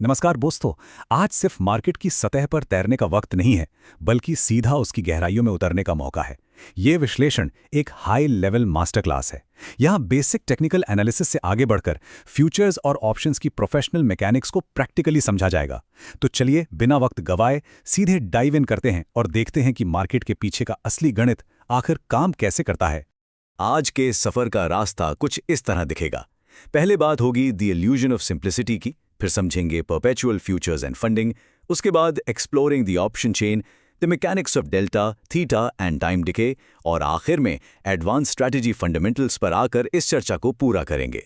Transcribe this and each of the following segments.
नमस्कार दोस्तों। आज सिर्फ मार्केट की सतह पर तैरने का वक्त नहीं है, बल्कि सीधा उसकी गहराइयों में उतरने का मौका है। ये विश्लेषण एक हाई लेवल मास्टर क्लास है। यहाँ बेसिक टेक्निकल एनालिसिस से आगे बढ़कर फ्यूचर्स और ऑप्शंस की प्रोफेशनल मैकेनिक्स को प्रैक्टिकली समझा जाएगा। तो चलिए बिना वक्त गवाए सीधे डाइव इन करते हैं और देखते हैं कि मार्केट के पीछे का असली गणित आखिर काम कैसे करता है। आज के सफर का रास्ता कुछ इस तरह दिखेगा। पहले बात होगी द इल्यूजन ऑफ सिंप्लिसिटी की, फिर समझेंगे परपेचुअल फ्यूचर्स एंड फंडिंग, उसके बाद exploring the option chain, the mechanics of delta, theta and time decay, और आखिर में एडवांस स्ट्रैटेजी फंडामेंटल्स पर आकर इस चर्चा को पूरा करेंगे।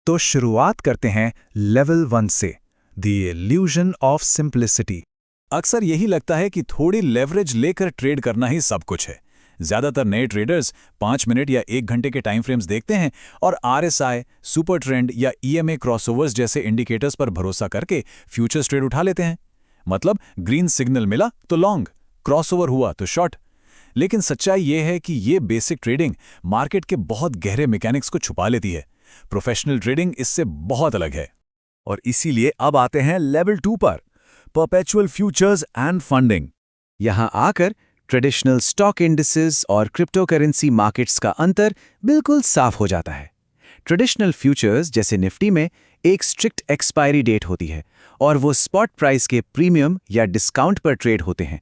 तो शुरुआत करते हैं लेवल 1 से, द इल्यूजन ऑफ सिंप्लिसिटी। अक्सर यही लगता है कि थोड़ी लेवरेज लेकर ट्रेड करना ही सब कुछ है। ज्यादातर नए ट्रेडर्स 5 मिनट या 1 घंटे के टाइम फ्रेम्स देखते हैं और आरएसआई, सुपर ट्रेंड या ईएमए क्रॉसओवर्स जैसे इंडिकेटर्स पर भरोसा करके फ्यूचर्स ट्रेड उठा लेते हैं। मतलब ग्रीन सिग्नल मिला तो लॉन्ग, क्रॉसओवर हुआ तो शॉर्ट। लेकिन सच्चाई यह है कि ये बेसिक ट्रेडिंग मार्केट के बहुत गहरे मैकेनिक्स को छुपा लेती है। प्रोफेशनल ट्रेडिंग इससे बहुत अलग है। और इसीलिए अब आते हैं लेवल 2 पर, परपेचुअल फ्यूचर्स एंड फंडिंग। यहां आकर ट्रेडिशनल स्टॉक इंडिसेस और क्रिप्टो करेंसी मार्केट्स का अंतर बिल्कुल साफ हो जाता है। ट्रेडिशनल फ्यूचर्स जैसे निफ्टी में एक स्ट्रिक्ट एक्सपायरी डेट होती है और वो स्पॉट प्राइस के प्रीमियम या डिस्काउंट पर ट्रेड होते हैं।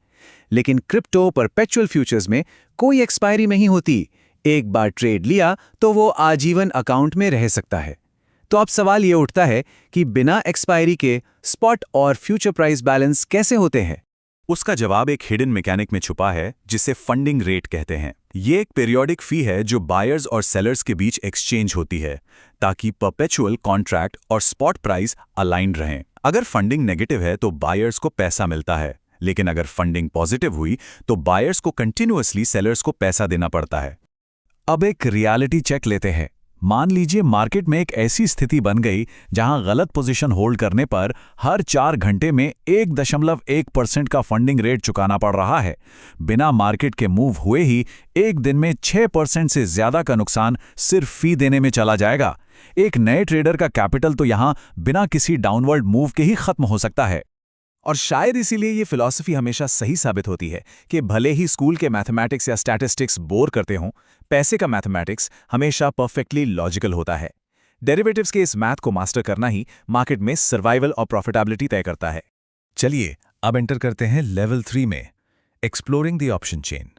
लेकिन क्रिप्टो परपेचुअल फ्यूचर्स में कोई एक्सपायरी नहीं होती। एक बार ट्रेड लिया तो वो आजीवन अकाउंट में रह सकता है। तो अब सवाल ये उठता है कि बिना एक्सपायरी के स्पॉट और फ्यूचर प्राइस बैलेंस कैसे होते हैं? उसका जवाब एक हिडन मैकेनिक में छुपा है जिसे फंडिंग रेट कहते हैं। ये एक पीरियोडिक फी है जो बायर्स और सेलर्स के बीच एक्सचेंज होती है ताकि परपेचुअल कॉन्ट्रैक्ट और स्पॉट प्राइस अलाइंड रहें। अगर फंडिंग नेगेटिव है तो बायर्स को पैसा मिलता है, लेकिन अगर फंडिंग पॉजिटिव हुई तो बायर्स को कंटिन्यूअसली सेलर्स को पैसा देना पड़ता है। अब एक रियलिटी चेक लेते हैं। मान लीजिए मार्केट में एक ऐसी स्थिति बन गई जहां गलत पोजीशन होल्ड करने पर हर 4 घंटे में 1.1% का फंडिंग रेट चुकाना पड़ रहा है। बिना मार्केट के मूव हुए ही एक दिन में 6% से ज्यादा का नुकसान सिर्फ फी देने में चला जाएगा। एक नए ट्रेडर का कैपिटल तो यहां बिना किसी डाउनवर्ड मूव के ही खत्म हो सकता है। और शायद इसीलिए ये फिलॉसफी हमेशा सही साबित होती है कि भले ही स्कूल के मैथमेटिक्स या स्टैटिस्टिक्स बोर करते हों, पैसे का मैथमेटिक्स हमेशा परफेक्टली लॉजिकल होता है। डेरिवेटिव्स के इस मैथ को मास्टर करना ही मार्केट में सर्वाइवल और प्रॉफिटेबिलिटी तय करता है। चलिए अब एंटर करते हैं लेवल 3 में, exploring the option chain.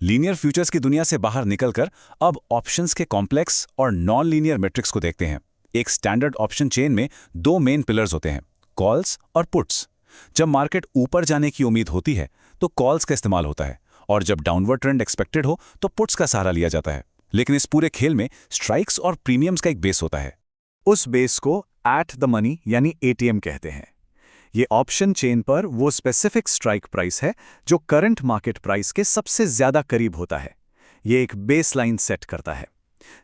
Linear futures की दुनिया से बाहर निकलकर अब ऑप्शंस के कॉम्प्लेक्स और नॉन लीनियर मैट्रिक्स को देखते हैं। एक स्टैंडर्ड ऑप्शन चेन में 2 मेन पिलर्स होते हैं, कॉल्स और पुट्स। जब मार्केट ऊपर जाने की उम्मीद होती है तो कॉल्स का इस्तेमाल होता है, और जब डाउनवर्ड ट्रेंड एक्सपेक्टेड हो तो पुट्स का सहारा लिया जाता है। लेकिन इस पूरे खेल में स्ट्राइक्स और प्रीमियम्स का एक बेस होता है। उस बेस को एट द मनी यानी एटीएम कहते हैं। ये ऑप्शन चेन पर वो स्पेसिफिक स्ट्राइक प्राइस है जो करंट मार्केट प्राइस के सबसे ज्यादा करीब होता है। ये एक बेसलाइन सेट करता है।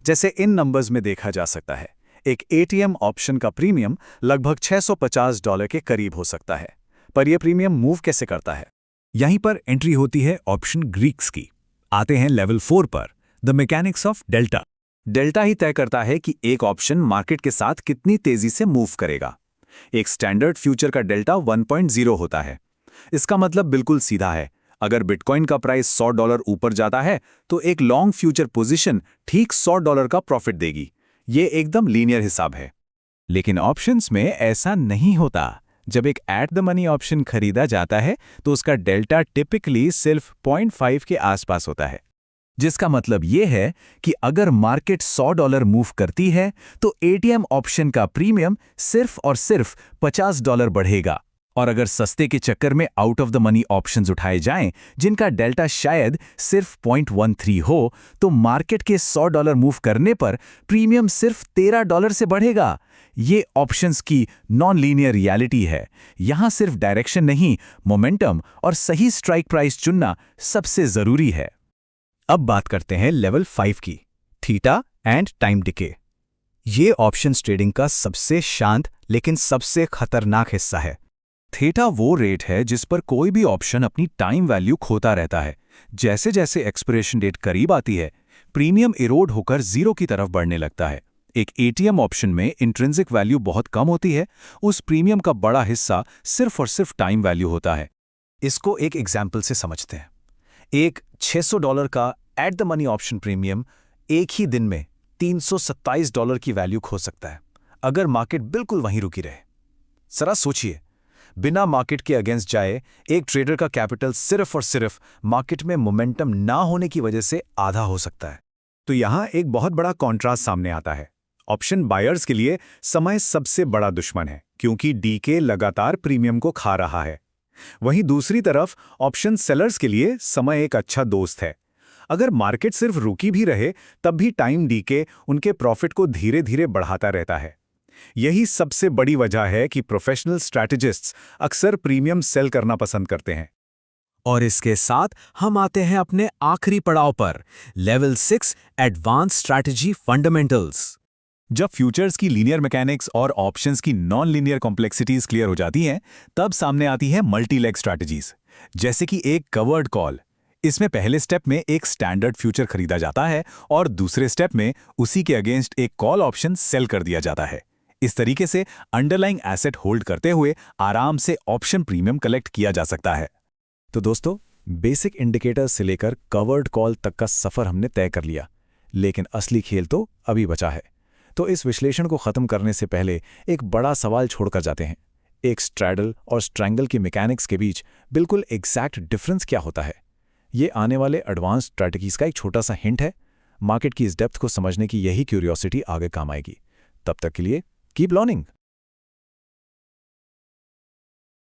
जैसे इन नंबर्स में देखा जा सकता है, एक एटीएम ऑप्शन का प्रीमियम लगभग $650 के करीब हो सकता है। पर यह प्रीमियम मूव कैसे करता है? यहीं पर एंट्री होती है ऑप्शन ग्रीक्स की। आते हैं लेवल 4 पर, the mechanics of delta. Delta ही तय करता है कि एक ऑप्शन मार्केट के साथ कितनी तेजी से मूव करेगा। एक स्टैंडर्ड फ्यूचर का डेल्टा 1.0 होता है। इसका मतलब बिल्कुल सीधा है। अगर बिटकॉइन का प्राइस $100 ऊपर जाता है तो एक लॉन्ग फ्यूचर पोजीशन ठीक $100 का प्रॉफिट देगी। ये एकदम लीनियर हिसाब है। लेकिन ऑप्शंस में ऐसा नहीं होता। जब एक एट द मनी ऑप्शन खरीदा जाता है तो उसका डेल्टा टिपिकली सिर्फ 0.5 के आसपास होता है, जिसका मतलब यह है कि अगर मार्केट $100 मूव करती है तो एटीएम ऑप्शन का प्रीमियम सिर्फ और सिर्फ $50 बढ़ेगा। और अगर सस्ते के चक्कर में out of the money options उठाए जाएं जिनका डेल्टा शायद सिर्फ 0.13 हो, तो मार्केट के $100 मूव करने पर प्रीमियम सिर्फ $13 से बढ़ेगा। ये ऑप्शंस की नॉन लीनियर रियलिटी है। यहां सिर्फ डायरेक्शन नहीं, मोमेंटम और सही स्ट्राइक प्राइस चुनना सबसे जरूरी है। अब बात करते हैं लेवल 5 की, थीटा एंड टाइम डिके। ये ऑप्शंस ट्रेडिंग का सबसे शांत लेकिन सबसे खतरनाक हिस्सा है। थीटा वो रेट है जिस पर कोई भी ऑप्शन अपनी टाइम वैल्यू खोता रहता है। जैसे जैसे एक्सपायरेशन डेट करीब आती है, प्रीमियम इरोड होकर जीरो की तरफ बढ़ने लगता है। एक एटीएम ऑप्शन में इंट्रिंसिक वैल्यू बहुत कम होती है, उस प्रीमियम का बड़ा हिस्सा सिर्फ और सिर्फ टाइम वैल्यू होता है। इसको एक एग्जाम्पल से समझते हैं। एक $600 का at the money option premium एक ही दिन में $327 की वैल्यू खो सकता है, अगर मार्केट बिल्कुल वहीं रुकी रहे। जरा सोचिए, बिना मार्केट के अगेंस्ट जाए एक ट्रेडर का कैपिटल सिर्फ और सिर्फ मार्केट में मोमेंटम ना होने की वजह से आधा हो सकता है। तो यहाँ एक बहुत बड़ा कॉन्ट्रास्ट सामने आता है। ऑप्शन बायर्स के लिए समय सबसे बड़ा दुश्मन है, क्योंकि डीके लगातार प्रीमियम को खा रहा है। वहीं दूसरी तरफ ऑप्शन सेलर्स के लिए समय एक अच्छा दोस्त है। अगर मार्केट सिर्फ रुकी भी रहे, तब भी टाइम डीके उनके प्रॉफिट को धीरे धीरे बढ़ाता रहता है। यही सबसे बड़ी वजह है कि प्रोफेशनल स्ट्रैटेजिस्ट्स अक्सर प्रीमियम सेल करना पसंद करते हैं। और इसके साथ हम आते हैं अपने आखिरी पड़ाव पर, लेवल 6 एडवांस स्ट्रैटेजी फंडामेंटल्स। जब फ्यूचर्स की लीनियर मैकेनिक्स और ऑप्शंस की नॉन लीनियर कॉम्प्लेक्सिटीज क्लियर हो जाती हैं, तब सामने आती है मल्टी लेग स्ट्रैटेजीज, जैसे कि एक कवर्ड कॉल। इसमें पहले स्टेप में एक स्टैंडर्ड फ्यूचर खरीदा जाता है और दूसरे स्टेप में उसी के अगेंस्ट एक कॉल ऑप्शन सेल कर दिया जाता है। इस तरीके से अंडरलाइंग एसेट होल्ड करते हुए आराम से ऑप्शन प्रीमियम कलेक्ट किया जा सकता है। तो दोस्तों, बेसिक इंडिकेटर्स से लेकर कवर्ड कॉल तक का सफर हमने तय कर लिया, लेकिन असली खेल तो अभी बचा है। तो इस विश्लेषण को खत्म करने से पहले एक बड़ा सवाल छोड़कर जाते हैं। एक स्ट्रैडल और स्ट्रैंगल की मैकेनिक्स के बीच बिल्कुल एग्जैक्ट डिफरेंस क्या होता है? ये आने वाले एडवांस स्ट्रैटेजीज का एक छोटा सा हिंट है। मार्केट की इस डेप्थ को समझने की यही क्यूरियोसिटी आगे काम आएगी। तब तक के लिए कीप लर्निंग।